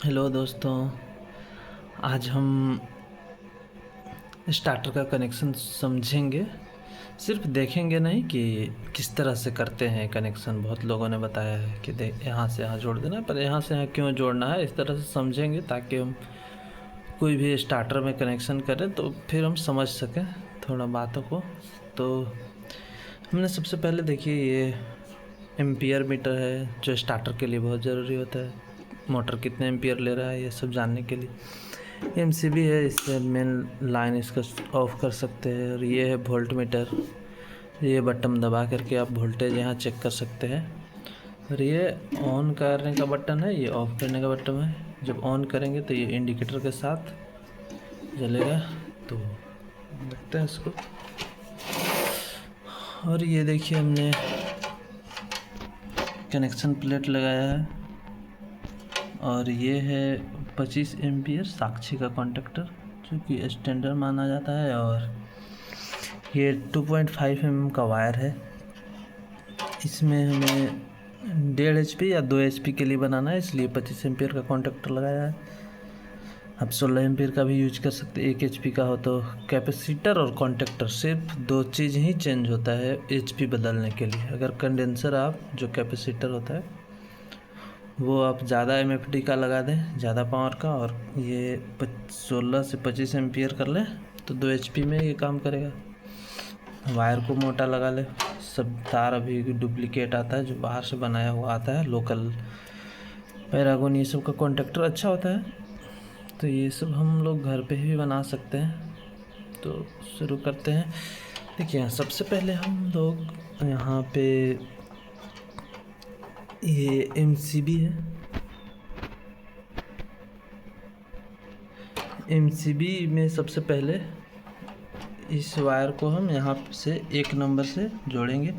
Hello दोस्तों, आज हम स्टार्टर का कनेक्शन समझेंगे। सिर्फ देखेंगे नहीं कि किस तरह से करते हैं कनेक्शन। बहुत लोगों ने बताया है कि देख यहाँ से यहाँ जोड़ देना है, पर यहाँ से यहाँ क्यों जोड़ना है, इस तरह से समझेंगे ताकि हम कोई भी स्टार्टर में कनेक्शन करें तो फिर हम समझ सकें थोड़ा बातों को। तो हमने सबसे पहले देखिए ये एम्पियर मीटर है जो स्टार्टर के लिए बहुत ज़रूरी होता है। मोटर कितने एम्पियर ले रहा है ये सब जानने के लिए। एमसीबी है, इससे मेन लाइन इसका ऑफ कर सकते हैं। और ये है वोल्ट मीटर, ये बटन दबा करके आप वोल्टेज यहाँ चेक कर सकते हैं। और ये ऑन करने का बटन है, ये ऑफ करने का बटन है। जब ऑन करेंगे तो ये इंडिकेटर के साथ जलेगा। तो देखते हैं इसको। और ये देखिए हमने कनेक्शन प्लेट लगाया है और ये है 25 एम्पियर साक्षी का कॉन्टेक्टर जो कि स्टैंडर्ड माना जाता है। और ये 2.5 mm का वायर है। इसमें हमें 1.5 HP या 2 HP के लिए बनाना है, इसलिए 25 एम्पियर का कॉन्टेक्टर लगाया है। आप 16 एम्पियर का भी यूज कर सकते हैं। 1 HP का हो तो कैपेसिटर और कॉन्टेक्टर सिर्फ 2 चीज़ ही चेंज होता है HP बदलने के लिए। अगर कंडेंसर आप जो कैपेसिटर होता है वो आप ज़्यादा MFD का लगा दें, ज़्यादा पावर का, और ये 16 से 25 एम्पियर कर लें तो 2 HP में ये काम करेगा। वायर को मोटा लगा ले। सब तार अभी डुप्लीकेट आता है जो बाहर से बनाया हुआ आता है, लोकल पैरागोन, ये सब का कॉन्टेक्टर अच्छा होता है। तो ये सब हम लोग घर पे ही बना सकते हैं। तो शुरू करते हैं। देखिए सबसे पहले हम लोग यहाँ पे ये MCB है। MCB में सबसे पहले इस वायर को हम यहाँ से 1 नंबर से जोड़ेंगे।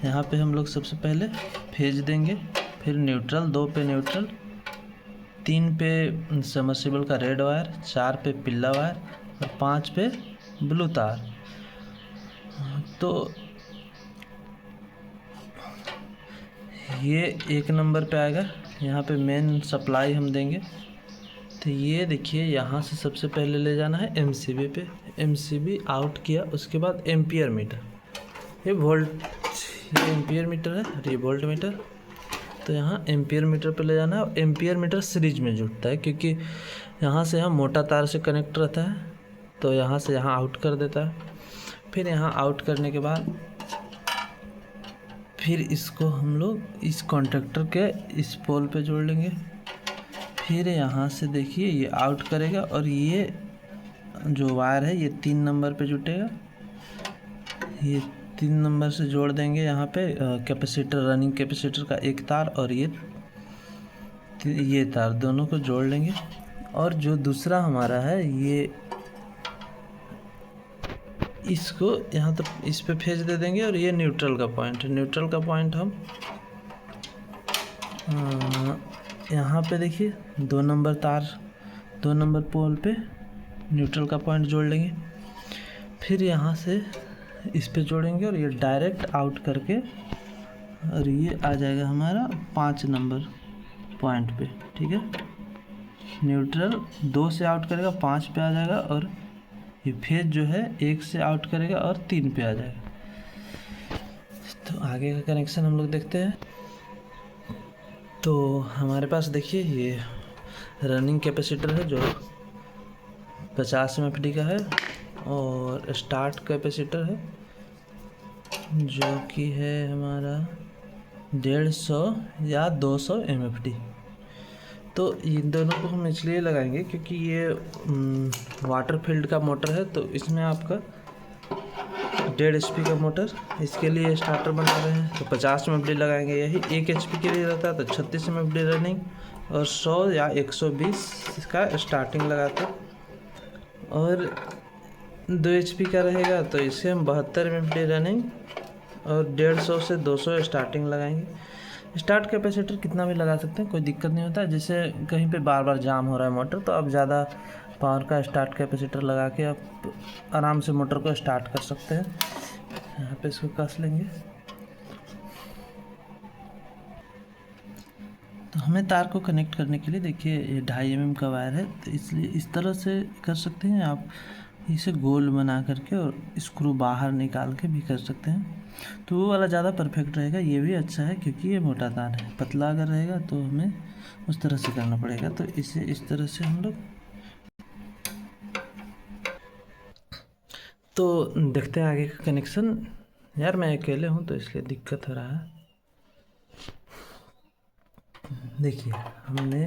यहाँ पे हम लोग सबसे पहले फेज देंगे, फिर न्यूट्रल, 2 पे न्यूट्रल, 3 पे सबमर्सिबल का रेड वायर, 4 पे पीला वायर और 5 पे ब्लू तार। तो ये 1 नंबर पे आएगा। यहाँ पे मेन सप्लाई हम देंगे। तो ये देखिए यहाँ से सबसे पहले ले जाना है MCB पे। MCB आउट किया, उसके बाद एम्पियर मीटर, ये एम्पियर मीटर है और ये वोल्ट मीटर। तो यहाँ एम्पियर मीटर पे ले जाना है। और एम्पियर मीटर सीरीज में जुड़ता है क्योंकि यहाँ से यहाँ मोटा तार से कनेक्ट रहता है, तो यहाँ से यहाँ आउट कर देता है। फिर यहाँ आउट करने के बाद फिर इसको हम लोग इस कॉन्टेक्टर के इस पोल पे जोड़ लेंगे। फिर यहाँ से देखिए ये आउट करेगा और ये जो वायर है ये 3 नंबर पे जुटेगा। ये 3 नंबर से जोड़ देंगे यहाँ पे कैपेसिटर, रनिंग कैपेसिटर का एक तार, और ये तार दोनों को जोड़ लेंगे। और जो दूसरा हमारा है ये इसको यहाँ तक इस पे फेज दे देंगे। और ये न्यूट्रल का पॉइंट है। न्यूट्रल का पॉइंट हम यहाँ पे देखिए 2 नंबर तार, 2 नंबर पोल पे न्यूट्रल का पॉइंट जोड़ लेंगे। फिर यहाँ से इस पे जोड़ेंगे और ये डायरेक्ट आउट करके, और ये आ जाएगा हमारा 5 नंबर पॉइंट पे। ठीक है, न्यूट्रल 2 से आउट करेगा, 5 पे आ जाएगा। और ये फेज जो है 1 से आउट करेगा और 3 पे आ जाएगा। तो आगे का कनेक्शन हम लोग देखते हैं। तो हमारे पास देखिए ये रनिंग कैपेसिटर है जो 50 MFD का है, और स्टार्ट कैपेसिटर है जो कि है हमारा 150 या 200 MFD। तो इन दोनों को हम इसलिए लगाएंगे क्योंकि ये वाटर फील्ड का मोटर है, तो इसमें आपका 1.5 HP का मोटर, इसके लिए स्टार्टर बना रहे हैं तो 50 MFD लगाएंगे। यही 1 HP के लिए रहता है तो 36 MFD रनिंग, और 100 या 120 का स्टार्टिंग लगाते। और 2 HP का रहेगा तो इसे हम 72 MFD रनिंग और 150 से 200 स्टार्टिंग लगाएंगे। स्टार्ट कैपेसिटर कितना भी लगा सकते हैं, कोई दिक्कत नहीं होता है। जैसे कहीं पे बार बार जाम हो रहा है मोटर, तो आप ज़्यादा पावर का स्टार्ट कैपेसिटर लगा के आप आराम से मोटर को स्टार्ट कर सकते हैं। यहाँ पे इसको कस लेंगे। तो हमें तार को कनेक्ट करने के लिए देखिए ये 2.5 mm का वायर है, तो इसलिए इस तरह से कर सकते हैं आप, इसे गोल बना करके और स्क्रू बाहर निकाल के भी कर सकते हैं। तो वो वाला ज़्यादा परफेक्ट रहेगा। ये भी अच्छा है क्योंकि ये मोटा तार है, पतला अगर रहेगा तो हमें उस तरह से करना पड़ेगा। तो इसे इस तरह से हम लोग तो देखते हैं आगे का कनेक्शन। यार मैं अकेले हूँ तो इसलिए दिक्कत हो रहा है। देखिए हमने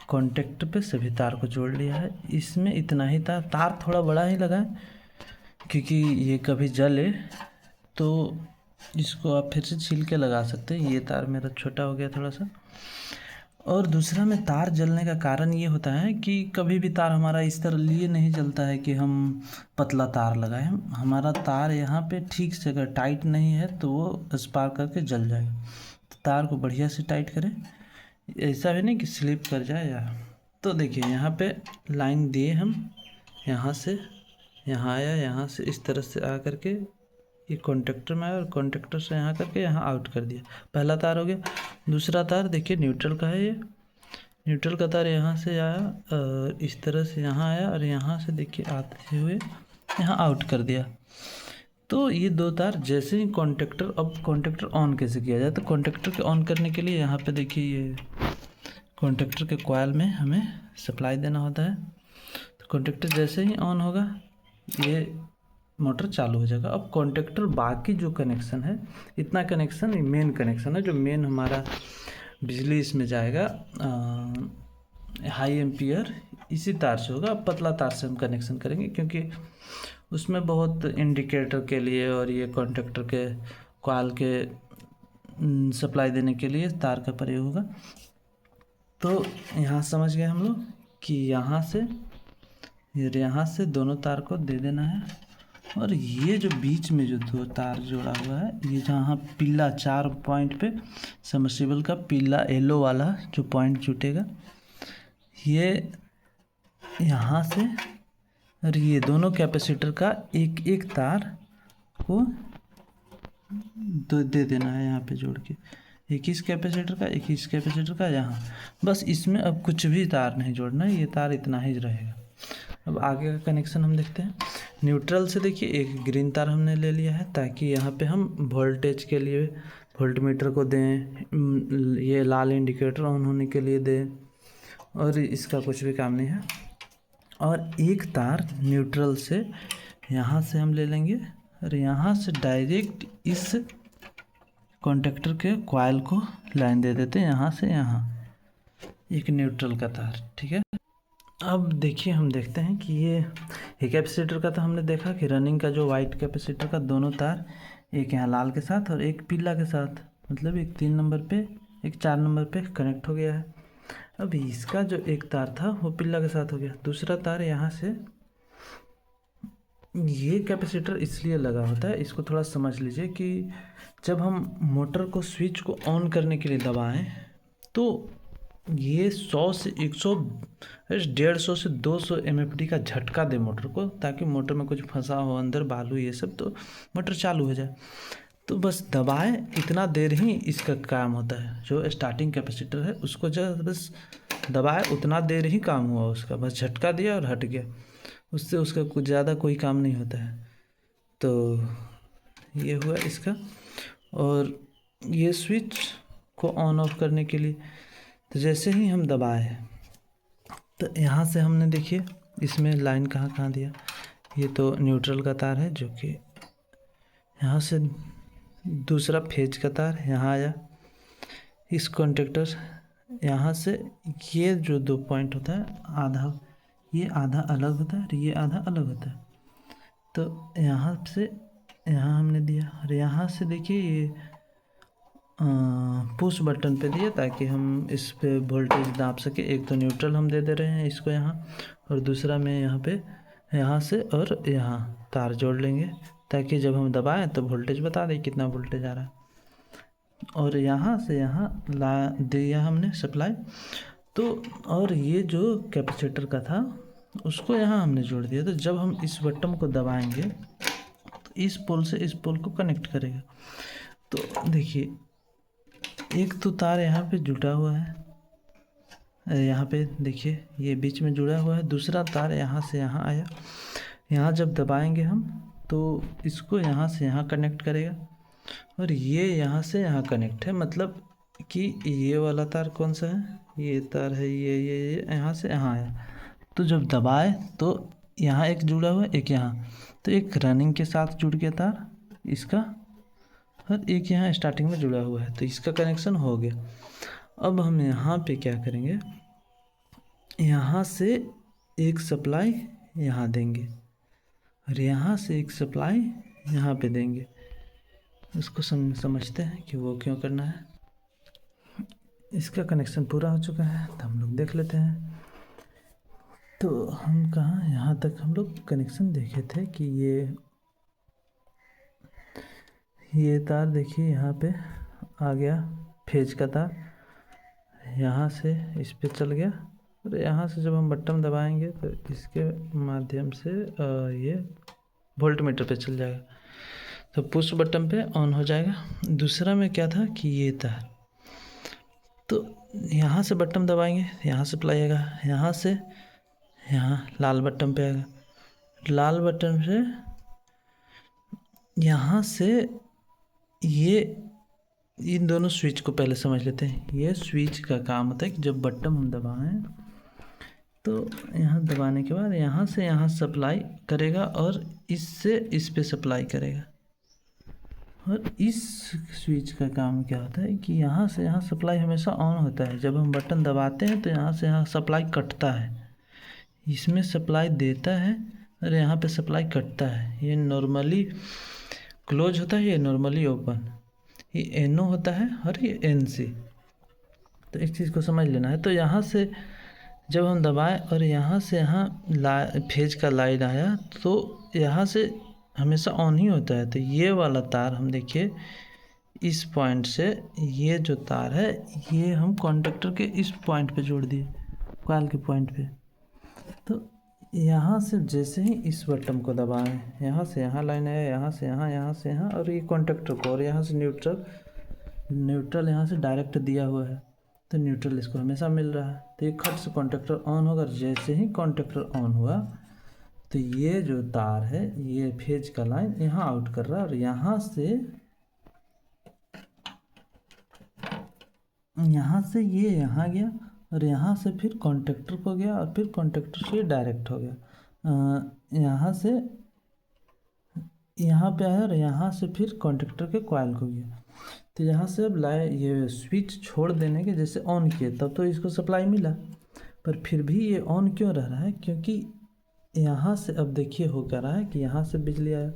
कॉन्टेक्ट पे सभी तार को जोड़ लिया है। इसमें इतना ही तार थोड़ा बड़ा ही लगा है क्योंकि ये कभी जले तो इसको आप फिर से छील के लगा सकते हैं। ये तार मेरा छोटा हो गया थोड़ा सा। और दूसरा में तार जलने का कारण ये होता है कि कभी भी तार हमारा इस तरह लिए नहीं जलता है कि हम पतला तार लगाएं। हमारा तार यहाँ पे ठीक से अगर टाइट नहीं है तो वो स्पार्क करके जल जाएगा। तो तार को बढ़िया से टाइट करें, ऐसा भी नहीं कि स्लिप कर जाए यार। तो देखिए यहाँ पे लाइन दिए हम, यहाँ से यहाँ आया, यहाँ से इस तरह से आ करके ये कॉन्टेक्टर में आया और कॉन्टेक्टर से यहाँ करके यहाँ आउट कर दिया। पहला तार हो गया। दूसरा तार देखिए न्यूट्रल का है, ये न्यूट्रल का तार यहाँ से आया और इस तरह से यहाँ आया और यहाँ से देखिए आते हुए यहाँ आउट कर दिया। तो ये 2 तार जैसे ही कॉन्टेक्टर, अब कॉन्टेक्टर ऑन कैसे किया जाए, तो कॉन्टेक्टर के ऑन करने के लिए यहाँ पे देखिए ये कॉन्टेक्टर के कॉइल में हमें सप्लाई देना होता है। तो कॉन्टेक्टर जैसे ही ऑन होगा ये मोटर चालू हो जाएगा। अब कॉन्टेक्टर बाकी जो कनेक्शन है, इतना कनेक्शन मेन कनेक्शन है, जो मेन हमारा बिजली इसमें जाएगा हाई एम्पियर इसी तार से होगा। अब पतला तार से हम कनेक्शन करेंगे क्योंकि उसमें बहुत इंडिकेटर के लिए और ये कॉन्टेक्टर के कॉइल के सप्लाई देने के लिए तार का प्रयोग होगा। तो यहाँ समझ गए हम लोग कि यहाँ से दोनों तार को दे देना है। और ये जो बीच में जो 2 तार जोड़ा हुआ है, ये जहाँ पीला 4 पॉइंट पे सबमर्सिबल का पीला येलो वाला जो पॉइंट जुटेगा, ये यहाँ से और ये दोनों कैपेसिटर का एक एक तार को दे देना है यहाँ पे जोड़ के। 21 कैपेसिटर का, 21 कैपेसिटर का यहाँ। बस इसमें अब कुछ भी तार नहीं जोड़ना है, ये तार इतना ही रहेगा। अब आगे का कनेक्शन हम देखते हैं। न्यूट्रल से देखिए एक ग्रीन तार हमने ले लिया है ताकि यहाँ पे हम वोल्टेज के लिए वोल्टमीटर को दें, ये लाल इंडिकेटर ऑन होने के लिए दें, और इसका कुछ भी काम नहीं है। और एक तार न्यूट्रल से यहाँ से हम ले लेंगे और यहाँ से डायरेक्ट इस कॉन्टेक्टर के कॉइल को लाइन दे देते हैं, यहाँ से यहाँ एक न्यूट्रल का तार। ठीक है। अब देखिए हम देखते हैं कि ये कैपेसिटर का तो हमने देखा कि रनिंग का जो वाइट कैपेसिटर का दोनों तार, एक यहाँ लाल के साथ और एक पीला के साथ, मतलब एक 3 नंबर पे एक 4 नंबर पे कनेक्ट हो गया है। अब इसका जो एक तार था वो पीला के साथ हो गया। दूसरा तार यहाँ से, ये कैपेसिटर इसलिए लगा होता है, इसको थोड़ा समझ लीजिए कि जब हम मोटर को स्विच को ऑन करने के लिए दबाएं तो ये 100 से 150 से 200 MFD का झटका दे मोटर को, ताकि मोटर में कुछ फंसा हो अंदर बालू ये सब, तो मोटर चालू हो जाए। तो बस दबाएं, इतना देर ही इसका काम होता है। जो स्टार्टिंग कैपेसिटर है उसको जब बस दबाए उतना देर ही काम हुआ उसका, बस झटका दिया और हट गया, उससे उसका कुछ ज़्यादा कोई काम नहीं होता है। तो ये हुआ इसका। और ये स्विच को ऑन ऑफ करने के लिए, तो जैसे ही हम दबाए तो यहाँ से हमने देखिए इसमें लाइन कहाँ कहाँ दिया। ये तो न्यूट्रल का तार है जो कि यहाँ से, दूसरा फेज का तार यहाँ आया, इस कॉन्टेक्टर यहाँ से, ये जो 2 पॉइंट होता है आधा, ये आधा अलग होता है और ये आधा अलग होता है। तो यहाँ से यहाँ हमने दिया और यहाँ से देखिए ये पुश बटन पे दिया ताकि हम इस पे वोल्टेज नाप सके। एक तो न्यूट्रल हम दे दे रहे हैं इसको यहाँ, और दूसरा में यहाँ पे यहाँ से और यहाँ तार जोड़ लेंगे ताकि जब हम दबाएं तो वोल्टेज बता दें कितना वोल्टेज आ रहा है। और यहाँ से यहाँ ला दिया हमने सप्लाई। तो और ये जो कैपेसिटर का था उसको यहाँ हमने जोड़ दिया। तो जब हम इस बटन को दबाएंगे तो इस पोल से इस पोल को कनेक्ट करेगा। तो देखिए एक तो तार यहाँ पे जुटा हुआ है यहाँ पे देखिए ये बीच में जुड़ा हुआ है, दूसरा तार यहाँ से यहाँ आया, यहाँ जब दबाएंगे हम तो इसको यहाँ से यहाँ कनेक्ट करेगा और ये यहाँ से यहाँ कनेक्ट है, मतलब कि ये वाला तार कौन सा है, ये तार है, ये यहाँ से यहाँ आया, तो जब दबाए तो यहाँ एक जुड़ा हुआ है, एक यहाँ, तो एक रनिंग के साथ जुड़ गया तार इसका और एक यहाँ स्टार्टिंग में जुड़ा हुआ है, तो इसका कनेक्शन हो गया। अब हम यहाँ पे क्या करेंगे, यहाँ से एक सप्लाई यहाँ देंगे और यहाँ से एक सप्लाई यहाँ पे देंगे। उसको समझते हैं कि वो क्यों करना है। इसका कनेक्शन पूरा हो चुका है तो हम लोग देख लेते हैं। तो हम कहाँ, यहाँ तक हम लोग कनेक्शन देखे थे कि ये तार देखिए यहाँ पे आ गया, फेज का तार यहाँ से इस पे चल गया और यहाँ से जब हम बटन दबाएंगे तो इसके माध्यम से ये वोल्ट मीटर पे चल जाएगा, तो पुश बटन पे ऑन हो जाएगा। दूसरा में क्या था कि ये तार, तो यहाँ से बटन दबाएंगे, यहाँ से सप्लाई आएगा, यहाँ से यहाँ लाल बटन पे आएगा, लाल बटन से यहाँ से ये इन दोनों स्विच को पहले समझ लेते हैं। ये स्विच का काम होता है कि जब बटन हम दबाएं तो यहाँ दबाने के बाद यहाँ से यहाँ सप्लाई करेगा और इससे इस पे सप्लाई करेगा। और इस स्विच का काम क्या होता है कि यहाँ से यहाँ सप्लाई हमेशा ऑन होता है, जब हम बटन दबाते हैं तो यहाँ से यहाँ सप्लाई कटता है, इसमें सप्लाई देता है और यहाँ पे सप्लाई कटता है। ये नॉर्मली क्लोज होता है, ये नॉर्मली ओपन, ये एनओ होता है और ये एनसी। तो इस चीज़ को समझ लेना है। तो यहाँ से जब हम दबाएं और यहाँ से यहाँ फेज का लाइन आया तो यहाँ से हमेशा ऑन ही होता है। तो ये वाला तार हम देखिए इस पॉइंट से, ये जो तार है ये हम कॉन्डक्टर के इस पॉइंट पे जोड़ दिए, कॉइल के पॉइंट पे। तो यहाँ से जैसे ही इस बटन को दबाएं, यहाँ से यहाँ लाइन है, यहाँ से यहाँ, यहाँ से यहाँ, और ये कॉन्टैक्टर को, और यहाँ से न्यूट्रल यहाँ से डायरेक्ट दिया हुआ है, तो न्यूट्रल इसको हमेशा मिल रहा है। तो ये खट से कॉन्टैक्टर ऑन होगा, जैसे ही कॉन्टैक्टर ऑन हुआ तो ये जो तार है ये फेज का लाइन यहाँ आउट कर रहा है और यहाँ से ये यहाँ गया और यहाँ से फिर कॉन्टैक्टर को गया और फिर कॉन्टैक्टर से डायरेक्ट हो गया, यहाँ से यहाँ पे आया और यहाँ से फिर कॉन्टैक्टर के कॉइल को गया। तो यहाँ से अब ये स्विच छोड़ देने के जैसे ऑन किए तब तो इसको सप्लाई मिला, पर फिर भी ये ऑन क्यों रह रहा है, क्योंकि यहाँ से अब देखिए हो क्या रहा है कि यहाँ से बिजली आया,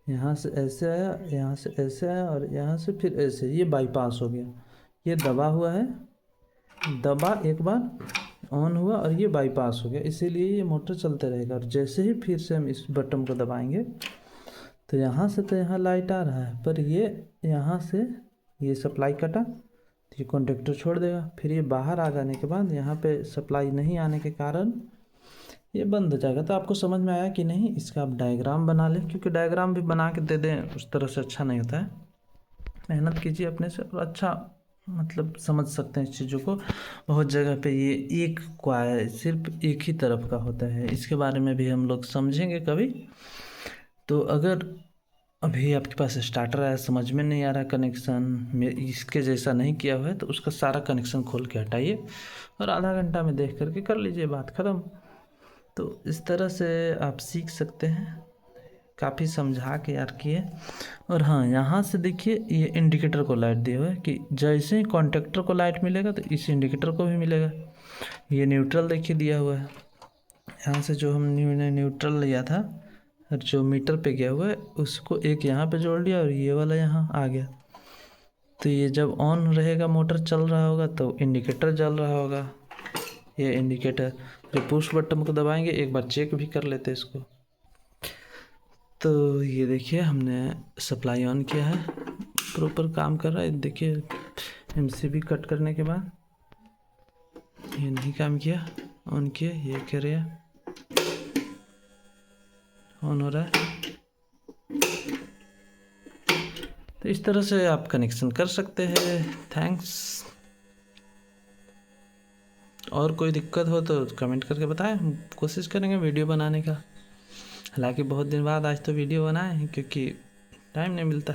यहाँ से ऐसे आया, यहाँ से ऐसे आया और यहाँ से फिर ऐसे, ये बाईपास हो गया। ये दबा हुआ है, दबा एक बार ऑन हुआ और ये बाईपास हो गया, इसीलिए ये मोटर चलते रहेगा। और जैसे ही फिर से हम इस बटन को दबाएंगे तो यहाँ से तो यहाँ लाइट आ रहा है, पर ये यहाँ से ये सप्लाई कटा तो ये कॉन्टैक्टर छोड़ देगा। फिर ये बाहर आ जाने के बाद यहाँ पे सप्लाई नहीं आने के कारण ये बंद हो जाएगा। तो आपको समझ में आया कि नहीं, इसका आप डायग्राम बना लें, क्योंकि डायग्राम भी बना के दे दें उस तरह से अच्छा नहीं होता है। मेहनत कीजिए अपने से और अच्छा मतलब समझ सकते हैं इस चीज़ों को। बहुत जगह पे ये एक क्वायर सिर्फ एक ही तरफ का होता है, इसके बारे में भी हम लोग समझेंगे कभी। तो अगर अभी आपके पास स्टार्टर है, समझ में नहीं आ रहा कनेक्शन, इसके जैसा नहीं किया हुआ है, तो उसका सारा कनेक्शन खोल के हटाइए और आधा घंटा में देख करके कर लीजिए, बात ख़त्म। तो इस तरह से आप सीख सकते हैं, काफ़ी समझा के यार किए। और हाँ, यहाँ से देखिए ये इंडिकेटर को लाइट दिया हुआ है कि जैसे ही कॉन्टैक्टर को लाइट मिलेगा तो इस इंडिकेटर को भी मिलेगा। ये न्यूट्रल देखिए दिया हुआ है, यहाँ से जो हमने न्यूट्रल लिया था और जो मीटर पे गया हुआ है उसको एक यहाँ पे जोड़ लिया और ये वाला यहाँ आ गया। तो ये जब ऑन रहेगा, मोटर चल रहा होगा तो इंडिकेटर जल रहा होगा, ये इंडिकेटर। जो पुश बटन को दबाएंगे, एक बार चेक भी कर लेते हैं इसको। तो ये देखिए हमने सप्लाई ऑन किया है, प्रॉपर काम कर रहा है। देखिए एमसीबी कट करने के बाद ये नहीं काम किया, ऑन किया, ये कर रहा है, ऑन हो रहा है। तो इस तरह से आप कनेक्शन कर सकते हैं। थैंक्स। और कोई दिक्कत हो तो कमेंट करके बताएं, हम कोशिश करेंगे वीडियो बनाने का। हालांकि बहुत दिन बाद आज तो वीडियो बनाए हैं क्योंकि टाइम नहीं मिलता।